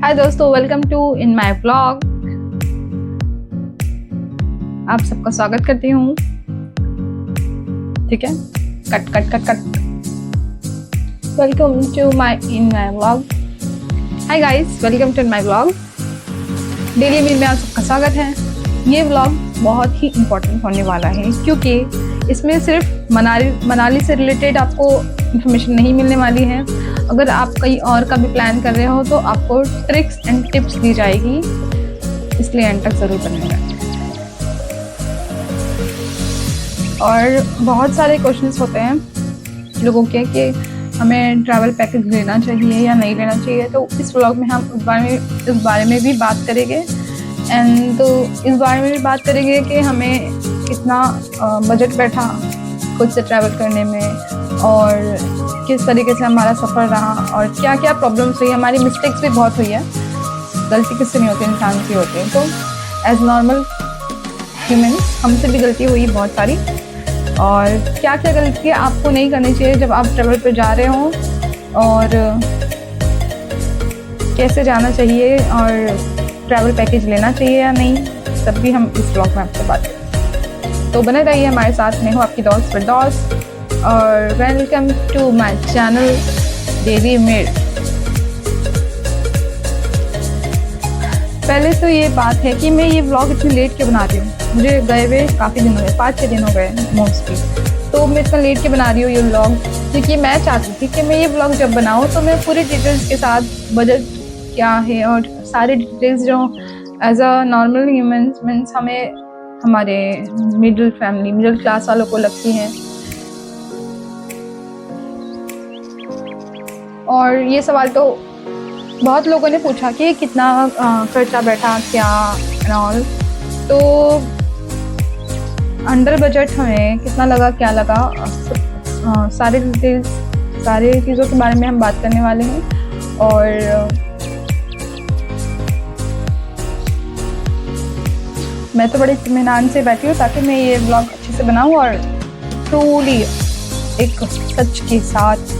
हाय दोस्तों, welcome to in my vlog. आप सबका स्वागत करती हूँ। ठीक है, cut cut cut cut. Welcome to in my vlog. Hi guys, welcome to in my vlog. Daily meal में आप सबका स्वागत है। ये व्लॉग बहुत ही इम्पोर्टेंट होने वाला है क्योंकि इसमें सिर्फ मनाली से रिलेटेड आपको इन्फॉर्मेशन नहीं मिलने वाली है। अगर आप कहीं और का भी प्लान कर रहे हो तो आपको ट्रिक्स एंड टिप्स दी जाएगी, इसलिए एंड तक ज़रूर बनेगा। और बहुत सारे क्वेश्चंस होते हैं लोगों के कि हमें ट्रैवल पैकेज लेना चाहिए या नहीं लेना चाहिए, तो इस व्लॉग में हम इस बारे में भी बात करेंगे। एंड तो इस बारे में भी बात करेंगे कि हमें कितना बजट बैठा खुद से ट्रैवल करने में, और किस तरीके से हमारा सफ़र रहा, और क्या क्या प्रॉब्लम्स हुई। हमारी मिस्टेक्स भी बहुत हुई है, गलती किससे नहीं होती, इंसान की होती है। तो एज नॉर्मल ह्यूमन्स हमसे भी गलती हुई बहुत सारी, और क्या क्या गलतियाँ आपको नहीं करनी चाहिए जब आप ट्रैवल पर जा रहे हों, और कैसे जाना चाहिए, और ट्रैवल पैकेज लेना चाहिए या नहीं, सब भी हम इस ब्लॉग में आपसे बात करें। तो बने रहिए हमारे साथ। मैं हूँ आपकी दोस्त फिरदौस, और welcome to my channel daily meal. पहले तो ये बात है कि मैं ये व्लॉग इतनी लेट क्यों बना रही हूँ। मुझे गए हुए काफ़ी दिन हो गए, 5-6 दिन हो गए मोस्टली। तो मैं इतना लेट क्यों बना रही हूँ ये व्लॉग, क्योंकि मैं चाहती थी कि मैं ये व्लॉग जब बनाऊँ तो मैं पूरी डिटेल्स के साथ, बजट क्या है और सारी डिटेल्स जो as a normal humans means हमें हमारे मिडिल क्लास वालों को लगती हैं। और ये सवाल तो बहुत लोगों ने पूछा कि कितना खर्चा बैठा क्या एंड ऑल। तो अंडर बजट हमें कितना लगा, क्या लगा, सारे डिटेल्स, सारी चीज़ों के बारे में हम बात करने वाले हैं। और मैं तो बड़े इत्मीनान से बैठी हूँ ताकि मैं ये ब्लॉग अच्छे से बनाऊँ और ट्रूली एक सच के साथ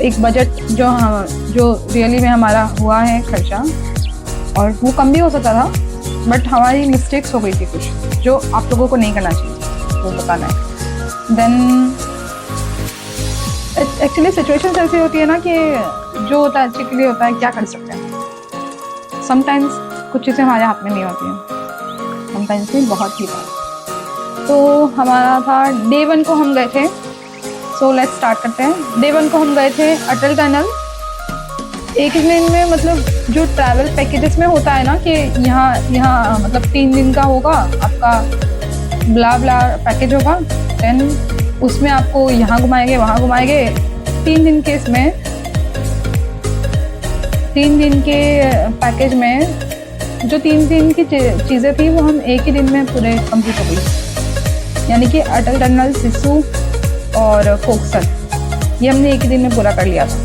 एक बजट जो रियली में हमारा हुआ है खर्चा, और वो कम भी हो सकता था, बट हमारी मिस्टेक्स हो गई थी कुछ जो आप लोगों को नहीं करना चाहिए, वो बताना है। देन एक्चुअली सिचुएशन ऐसी होती है ना कि जो होता है अच्छे के लिए होता है, क्या कर सकते हैं। समटाइम्स कुछ चीज़ें हमारे हाथ में नहीं होती हैं, समटाइम्स भी बहुत ही बार। तो हमारा था डे 1 को हम गए थे। सो लेट्स स्टार्ट करते हैं। डे 1 को हम गए थे अटल टनल। एक दिन में मतलब जो ट्रैवल पैकेजेस में होता है ना कि यहाँ मतलब 3 दिन का होगा आपका, ब्ला ब्ला पैकेज होगा। देन उसमें आपको यहाँ घुमाएंगे, वहाँ घुमाएंगे। 3 दिन के इसमें 3 दिन के पैकेज में जो 3 दिन की चीज़ें थी वो हम एक ही दिन में पूरे कंप्लीट हो गई। यानी कि अटल टनल, सिसु और कोकसर, ये हमने एक ही दिन में पूरा कर लिया था।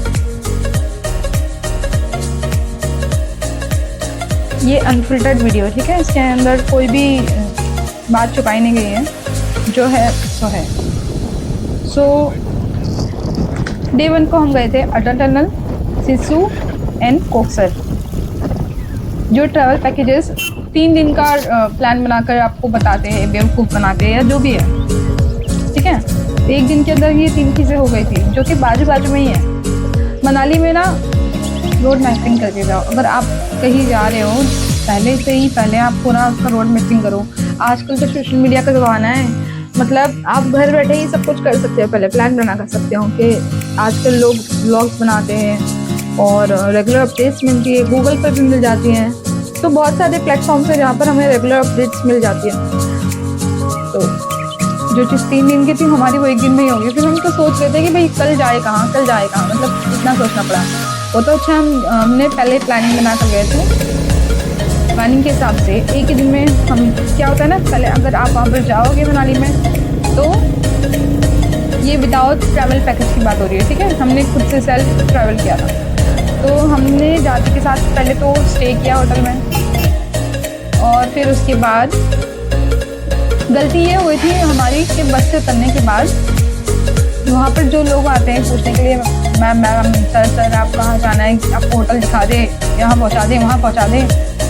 ये अनफिल्टर्ड वीडियो, ठीक है, इसके अंदर कोई भी बात छुपाई नहीं गई है, जो है सो है। सो डे 1 को हम गए थे अटल टनल, सिसु एंड कोकसर। जो ट्रैवल पैकेजेस 3 दिन का प्लान बनाकर आपको बताते हैं, बेवकूफ़ बनाते हैं या जो भी है, ठीक है। एक दिन के अंदर ये 3 चीज़ें हो गई थी जो कि बाजू में ही है। मनाली में ना रोड मैपिंग करके जाओ। अगर आप कहीं जा रहे हो पहले आप पूरा उसका रोड मैपिंग करो। आजकल तो सोशल मीडिया का ज़माना है, मतलब आप घर बैठे ही सब कुछ कर सकते हो। पहले प्लान बना कर सकते हो कि आजकल लोग व्लॉग्स बनाते हैं और रेगुलर अपडेट्स मिलती है, गूगल पर भी मिल जाती हैं। तो बहुत सारे प्लेटफॉर्म्स हैं जहाँ पर हमें रेगुलर अपडेट्स मिल जाती हैं। तो जो चीज़ 3 दिन की थी हमारी वो एक दिन में ही होगी। फिर हम तो सोच रहे थे कि भाई कल जाए कहाँ, मतलब इतना सोचना पड़ा। वो तो अच्छा हमने पहले प्लानिंग बना कर गए थे। प्लानिंग के हिसाब से एक ही दिन में हम, क्या होता है ना, पहले अगर आप वहाँ पर जाओगे मनाली में, तो ये विदाउट ट्रैवल पैकेज की बात हो रही है, ठीक है। हमने खुद से सेल्फ ट्रैवल किया था। तो हमने जाती के साथ पहले तो स्टे किया होटल में, और फिर उसके बाद गलती ये हुई थी हमारी कि बस से उतरने के बाद वहाँ पर जो लोग आते हैं पूछने के लिए मैम मैम सर आप कहाँ जाना है, आपको होटल दिखा दे, यहाँ पहुँचा दे, वहाँ पहुँचा दे।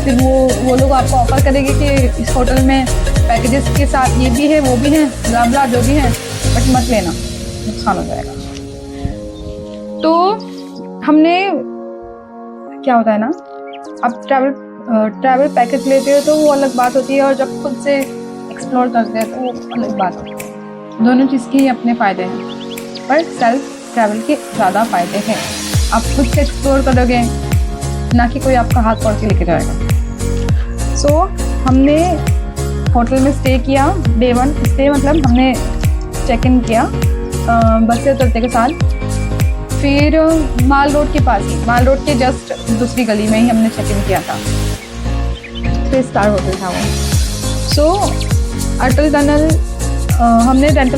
फिर वो लोग आपको ऑफ़र करेंगे कि इस होटल में पैकेजेस के साथ ये भी है वो भी है, ब्ला ब्ला जो भी है, बट मत लेना, नुकसान हो जाएगा। तो हमने क्या होता है ना, आप ट्रैवल पैकेज लेते हो तो वो अलग बात होती है, और जब खुद से एक्सप्लोर करते हैं तो वो अलग बात होती है। दोनों चीज़ के ही अपने फ़ायदे हैं, पर सेल्फ ट्रैवल के ज़्यादा फ़ायदे हैं। आप खुद से एक्सप्लोर करोगे, ना कि कोई आपका हाथ पकड़ के लेके जाएगा। सो हमने होटल में स्टे किया, डे 1 स्टे मतलब हमने चेक इन किया बस से उतरते के साथ। फिर माल रोड के पास ही, माल रोड के जस्ट दूसरी गली में ही हमने चेक इन किया था। 3 स्टार होटल था वो। सो अटल टनल हमने पहले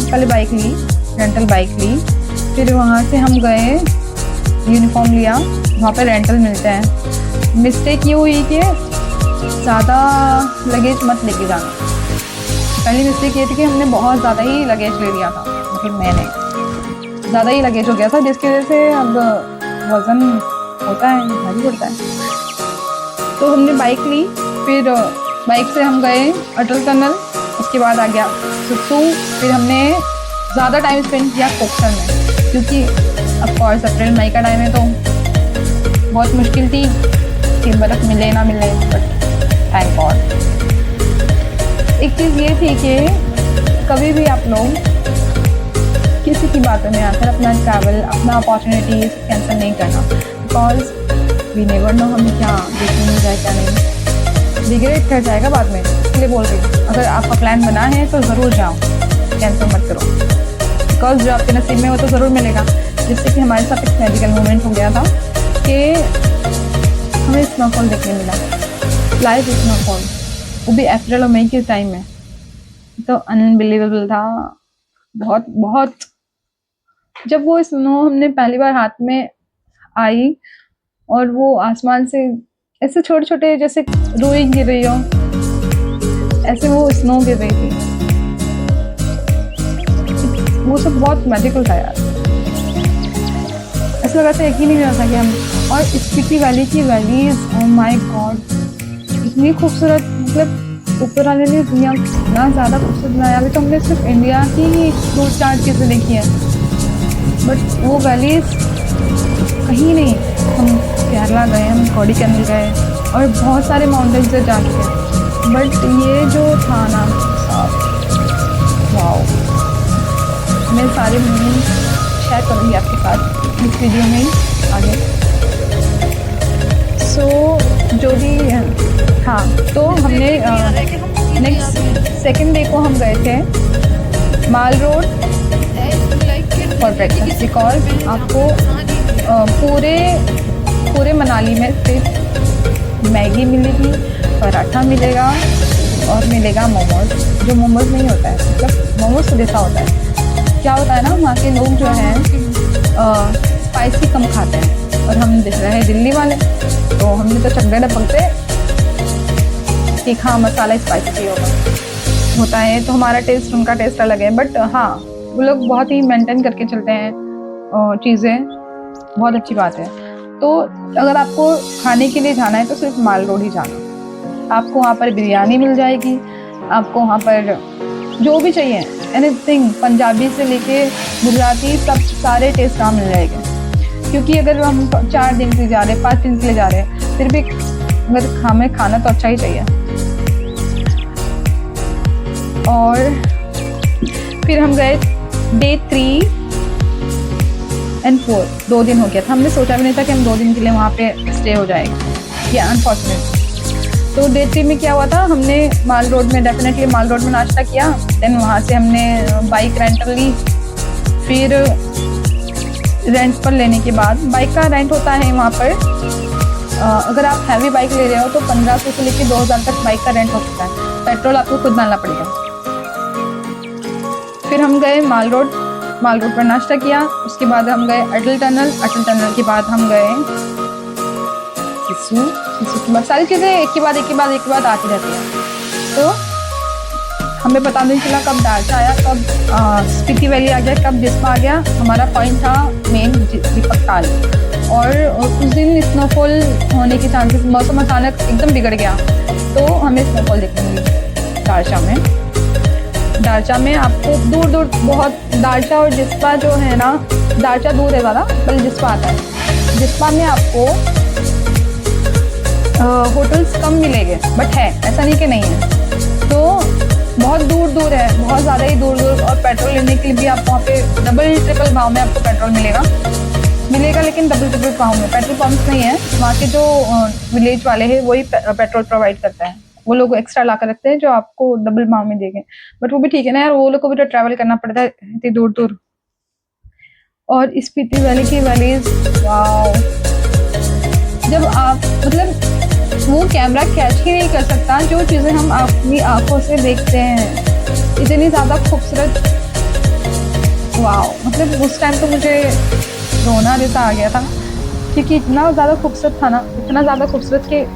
रेंटल बाइक ली। फिर वहाँ से हम गए, यूनिफॉर्म लिया, वहाँ पे रेंटल मिलते हैं। मिस्टेक ये हुई कि ज़्यादा लगेज मत लेके जाना। पहली मिस्टेक ये थी कि हमने बहुत ज़्यादा ही लगेज ले लिया था, मतलब मैंने ज़्यादा ही लगेज हो गया था, जिसकी वजह से अब वज़न होता है, भारी पड़ता है। तो हमने बाइक ली, फिर बाइक से हम गए अटल टनल, उसके बाद आ गया सुसु। फिर हमने ज़्यादा टाइम स्पेंड किया कोकसर में, क्योंकि ऑफकोर्स अप्रैल मई का टाइम है तो बहुत मुश्किल थी कि बर्फ़ मिले ना मिले, बट थैंक गॉड। एक चीज़ ये थी कि कभी भी आप लोग किसी की बातों में आकर अपना ट्रैवल, अपना अपॉर्चुनिटीज़ कैंसिल नहीं करना, बिकॉज वी नेवर नो हमें क्या देखने मिल जाए क्या नहीं, रिग्रेट कर जाएगा बाद में। इसलिए बोल रही हूँ, अगर आपका प्लान बना है तो ज़रूर जाओ, कैंसिल मत करो, बिकॉज जो आपके नसीब में वो तो ज़रूर मिलेगा। जिससे कि हमारे साथ एक मैजिकल मोमेंट हो गया था कि हमें स्नोफॉल देखने मिला, लाइव स्नोफॉल, वो भी अप्रैल और मई के टाइम में। तो अनबिलीवेबल था, बहुत बहुत। जब वो स्नो हमने पहली बार हाथ में आई और वो आसमान से ऐसे छोटे छोटे जैसे रुई गिर रही हो, ऐसे वो स्नो गिर रही थी, वो सब बहुत मैजिकल था यार। ऐसा लगा था यकीन ही नहीं होता कि हम, और स्पीति वैली की वैलीज, ओह माय गॉड, इतनी खूबसूरत, मतलब ऊपर वाले ने दुनिया इतना ज़्यादा खूबसूरत बनाया। अभी तो हमने सिर्फ इंडिया की ही 2-4 चीज़ें देखी हैं, बट वो वैलीज कहीं नहीं। हम केरला गए, हम कोडाईकनाल गए और बहुत सारे माउंटेन्स से जा चुके हैं, बट ये जो था ना, वाओ। मैं सारे मोमेंट्स शेयर करूँगी आपके साथ इस वीडियो में ही आगे। सो जो भी हाँ, तो हमने नेक्स्ट सेकेंड डे को हम गए थे माल रोड फॉर ब्रेकफास्ट, बिकॉज आपको पूरे मनाली में सिर्फ मैगी मिलेगी, पराठा मिलेगा और मिलेगा मोमोज, जो मोमोज नहीं होता है, मतलब मोमोज तो जैसा होता है। क्या होता है ना, वहाँ के लोग जो हैं स्पाइसी कम खाते हैं, और हम दिख रहे हैं दिल्ली वाले, तो हमने तो चकड़े डपकते तीखा मसाला स्पाइसी चाहिए होता है, तो हमारा टेस्ट उनका टेस्ट अलग है। बट हाँ, वो लोग बहुत ही मेंटेन करके चलते हैं चीज़ें, बहुत अच्छी बात है। तो अगर आपको खाने के लिए जाना है तो सिर्फ माल रोड ही जाना, आपको वहाँ पर बिरयानी मिल जाएगी, आपको वहाँ पर जो भी चाहिए एनीथिंग, पंजाबी से लेके गुजराती, सब सारे टेस्ट वहाँ मिल जाएंगे। क्योंकि अगर हम 4 दिन के लिए जा रहे हैं, 5 दिन के लिए जा रहे हैं, फिर भी अगर हमें खाना तो अच्छा ही चाहिए। और फिर हम गए डे 3 और 4, 2 दिन हो गया था। हमने सोचा भी नहीं था कि हम 2 दिन के लिए वहाँ पे स्टे हो जाएगा, ये अनफॉर्चुनेट। तो डे 3 में क्या हुआ था, हमने माल रोड में डेफिनेटली माल रोड में नाश्ता किया, देन वहाँ से हमने बाइक रेंटल ली। फिर रेंट पर लेने के बाद, बाइक का रेंट होता है वहाँ पर, अगर आप हैवी बाइक ले रहे हो तो 1500 से लेकर 2000 तक बाइक का रेंट हो सकता है, पेट्रोल आपको खुद डालना पड़ेगा। फिर हम गए माल रोड पर नाश्ता किया, उसके बाद हम गए अटल टनल के बाद हम गए सिसु के बाद, सारी चीज़ें एक के बाद आती रहती हैं। तो हमें पता नहीं चला कब दारचा आया, कब स्पीति वैली आ गया, कब जिस्पा आ गया। हमारा पॉइंट था मेन दीपक ताल। और उस दिन स्नोफॉल होने के चांसेस, मौसम अचानक एकदम बिगड़ गया तो हमें स्नोफॉल देखने मिली दारचा में। दारचा में आपको दूर दूर बहुत, दारचा और जिस्पा जो है ना, दारचा दूर है ज़्यादा, बल्कि जिस्पा आता है। जिस्पा में आपको होटल्स कम मिलेंगे, बट है, ऐसा नहीं कि नहीं है। तो बहुत दूर दूर है, बहुत ज़्यादा ही दूर दूर। और पेट्रोल लेने के लिए भी आप वहाँ पे डबल ट्रिपल भाव में आपको पेट्रोल मिलेगा, लेकिन डबल ट्रिपल भाव में। पेट्रोल पंप्स नहीं है वहाँ के, जो विलेज वाले हैं वही पेट्रोल प्रोवाइड करता है। वो लोग एक्स्ट्रा ला कर रखते हैं जो आपको डबल भाव में देंगे, बट वो भी ठीक है ना यार, वो लोग को भी तो ट्रैवल करना पड़ता है इतनी दूर दूर। और स्पीति वैली की वैलीज, वाओ, जब आप मतलब वो कैमरा कैच ही नहीं कर सकता जो चीज़ें हम अपनी आंखों से देखते हैं, इतनी ज़्यादा खूबसूरत। वाओ, मतलब उस टाइम तो मुझे रोना जैसा आ गया था, क्योंकि इतना ज़्यादा खूबसूरत था ना, इतना ज़्यादा खूबसूरत कि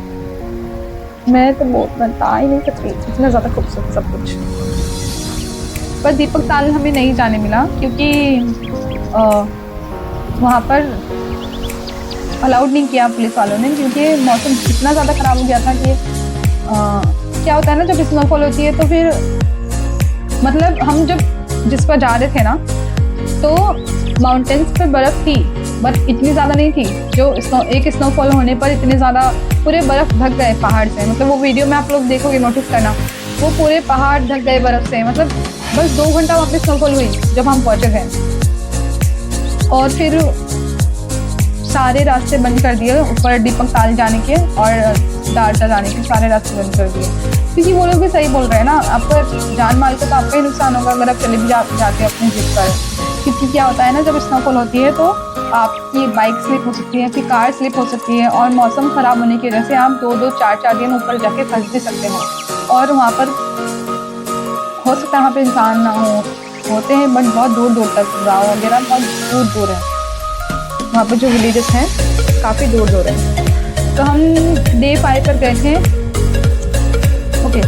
मैं तो बता ही नहीं सकती, इतना ज़्यादा खूबसूरत सब कुछ। पर दीपक ताल हमें नहीं जाने मिला क्योंकि वहाँ पर अलाउड नहीं किया पुलिस वालों ने, क्योंकि मौसम इतना ज़्यादा ख़राब हो गया था कि क्या होता है ना, जब स्नोफॉल होती है तो फिर मतलब हम जब जिस पर जा रहे थे ना, तो माउंटेन्स पे बर्फ़ थी, बट इतनी ज़्यादा नहीं थी जो एक स्नोफॉल होने पर इतने ज़्यादा पूरे बर्फ़ ढक गए पहाड़ से। मतलब वो वीडियो में आप लोग देखोगे, नोटिस करना, वो पूरे पहाड़ ढक गए बर्फ़ से। मतलब बस 2 घंटा वहाँ पे स्नोफॉल हुई जब हम पहुँचे थे। और फिर सारे रास्ते बंद कर दिए ऊपर दीपक ताल जाने के और दारचा जाने के, सारे रास्ते बंद कर दिए, क्योंकि वो लोग भी सही बोल रहे हैं ना, आपको जान माल का तो आपका ही नुकसान होगा अगर आप चले भी जाते अपने जिद पर। क्योंकि क्या होता है ना, जब स्नोफॉल होती है तो आपकी बाइक स्लिप हो सकती है, फिर कार स्लिप हो सकती है, और मौसम ख़राब होने की वजह से आप 2-2, 4-4 दिन ऊपर जाके फंस भी सकते हो। और वहाँ पर हो सकता है वहाँ पर इंसान ना होते हैं, बट बहुत दूर दूर तक गाँव वगैरह बहुत दूर दूर है, वहाँ पर जो विलेजेस हैं काफ़ी दूर दूर है। तो हम डे 5 पर गए थे। ओके,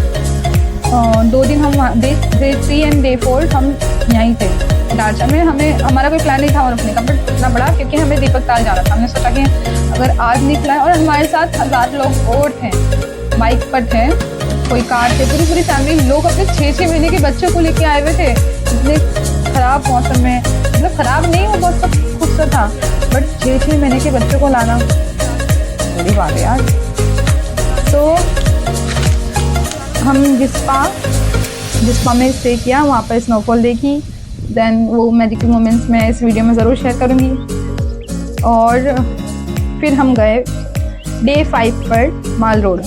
2 दिन हम डे 3 एंड डे 4 हम यहीं थे दारचा में। हमारा कोई प्लान नहीं था और रुकने का, बट इतना बड़ा क्योंकि हमें दीपक ताल जाना था। हमने सोचा कि अगर आज निकला है, और हमारे साथ 1000 लोग और थे, बाइक पर थे, कोई कार थे, पूरी फैमिली। लोग अपने 6-6 महीने के बच्चों को लेके आए हुए थे इतने ख़राब मौसम में। मतलब ख़राब नहीं, वो बहुत सब खूबसूरत था, बट 6-6 महीने के बच्चों को लाना बड़ी बात है यार। तो हम जिस्पा में स्टे किया, वहाँ पर स्नोफॉल देखी। देन वो मैजिकल मोमेंट्स मैं इस वीडियो में ज़रूर शेयर करूँगी। और फिर हम गए डे 5 पर माल रोड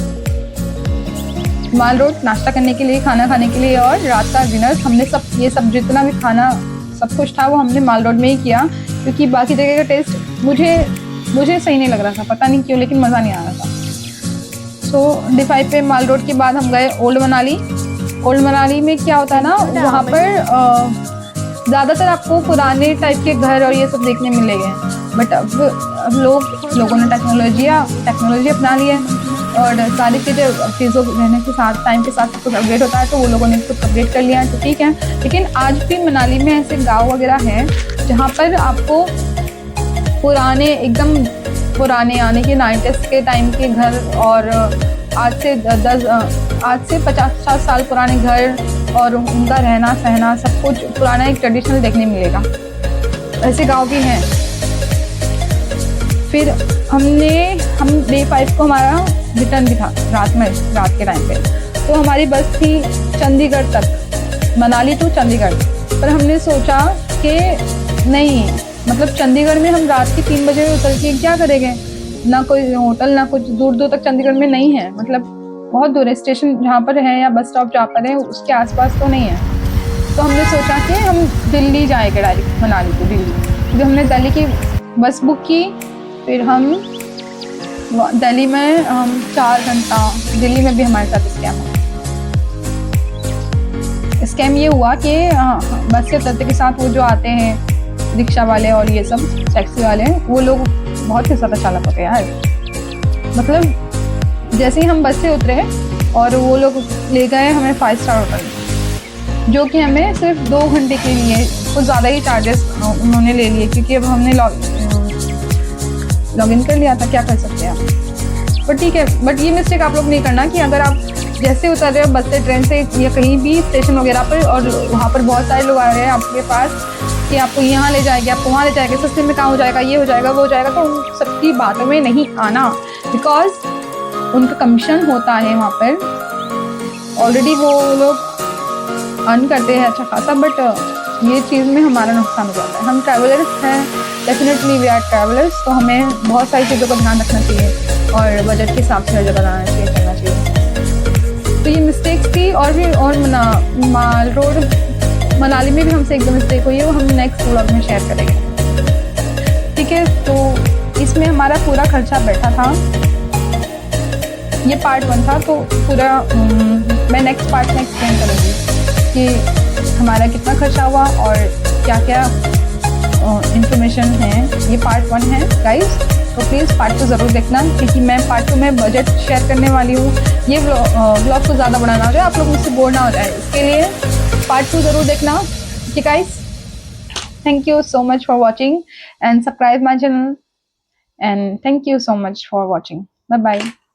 नाश्ता करने के लिए, खाना खाने के लिए, और रात का डिनर। हमने ये सब जितना भी खाना सब कुछ था वो हमने माल रोड में ही किया, क्योंकि बाकी जगह का टेस्ट मुझे सही नहीं लग रहा था, पता नहीं क्यों, लेकिन मज़ा नहीं आ रहा था। सो डे 5 पे माल रोड के बाद हम गए ओल्ड मनाली में क्या होता है ना, वहाँ पर ज़्यादातर आपको पुराने टाइप के घर और ये सब देखने मिलेंगे, बट अब लोगों ने टेक्नोलॉजी अपना ली है, और सारी चीज़ों रहने के साथ, टाइम के साथ कुछ अपडेट होता है, तो वो लोगों ने कुछ अपडेट कर लिया है, तो ठीक है। लेकिन आज भी मनाली में ऐसे गांव वगैरह हैं जहाँ पर आपको एकदम पुराने आने के 90s के टाइम के घर, और आज से 50-60 साल पुराने घर, और उनका रहना सहना सब कुछ पुराना एक ट्रेडिशनल देखने मिलेगा। ऐसे गांव भी हैं। फिर हम डे 5 को हमारा रिटर्न भी था रात के टाइम पे, तो हमारी बस थी चंडीगढ़ तक, मनाली टू चंडीगढ़। पर हमने सोचा कि नहीं, मतलब चंडीगढ़ में हम रात के 3 बजे उतर के क्या करेंगे, ना कोई होटल ना कुछ, दूर तक चंडीगढ़ में नहीं है, मतलब बहुत दूर है। स्टेशन जहाँ पर है या बस स्टॉप जहाँ पर है उसके आसपास तो नहीं है। तो हमने सोचा कि हम दिल्ली जाएंगे, डायरेक्ट मनाली टू दिल्ली। फिर हमने दिल्ली की बस बुक की, फिर हम दिल्ली में 4 घंटा, दिल्ली में भी हमारे साथ स्कैम ये हुआ कि बस से उतरते के साथ वो जो आते हैं रिक्शा वाले और ये सब टैक्सी वाले, वो लोग बहुत ही ज़्यादा चालाक होते हैं यार। मतलब जैसे ही हम बस से उतरे और वो लोग ले गए हमें 5 स्टार होटल, जो कि हमें सिर्फ 2 घंटे के लिए, कुछ ज़्यादा ही चार्जेस उन्होंने ले लिए, क्योंकि अब हमने लॉगिन कर लिया था, क्या कर सकते हैं आप। बट ठीक है, बट ये मिस्टेक आप लोग नहीं करना कि अगर आप जैसे उतर रहे हो बस से, ट्रेन से या कहीं भी स्टेशन वगैरह पर, और वहाँ पर बहुत सारे लोग आ रहे हैं आपके पास कि आपको यहाँ ले जाएंगे, आपको वहाँ ले जाएंगे, सस्ते में कहाँ हो जाएगा, ये हो जाएगा, वो हो जाएगा, तो उन सबकी बातों में नहीं आना, बिकॉज उनका कमीशन होता है वहाँ पर। ऑलरेडी वो लोग अर्न करते हैं अच्छा खासा, बट ये चीज़ में हमारा नुकसान हो जाता है। हम ट्रैवलर्स हैं, डेफिनेटली वी आर ट्रैवलर्स, तो हमें बहुत सारी चीज़ों का ध्यान रखना चाहिए और बजट के हिसाब से हर जगह लाना चाहिए, करना चाहिए। तो ये मिस्टेक्स थी, और भी, और माल रोड मनाली में भी हमसे एक दो मिस्टेक हुई है, वो हम नेक्स्ट व्लॉग में शेयर करेंगे, ठीक है। तो इसमें हमारा पूरा खर्चा बैठा था, ये पार्ट 1 था, तो पूरा मैं नेक्स्ट पार्ट में एक्सप्लेन करूँगी कि हमारा कितना खर्चा हुआ और क्या क्या इंफॉर्मेशन है। ये पार्ट 1 है गाइस, तो प्लीज़ पार्ट 2 ज़रूर देखना, क्योंकि मैं पार्ट 2 में बजट शेयर करने वाली हूँ। ये व्लॉग को ज़्यादा बड़ा ना हो जाए, आप लोग मुझसे बोर ना हो जाए, इसके लिए पार्ट 2 ज़रूर देखना, ठीक है guys. Thank you so much for watching and subscribe my channel, and thank you so much for watching. Bye bye.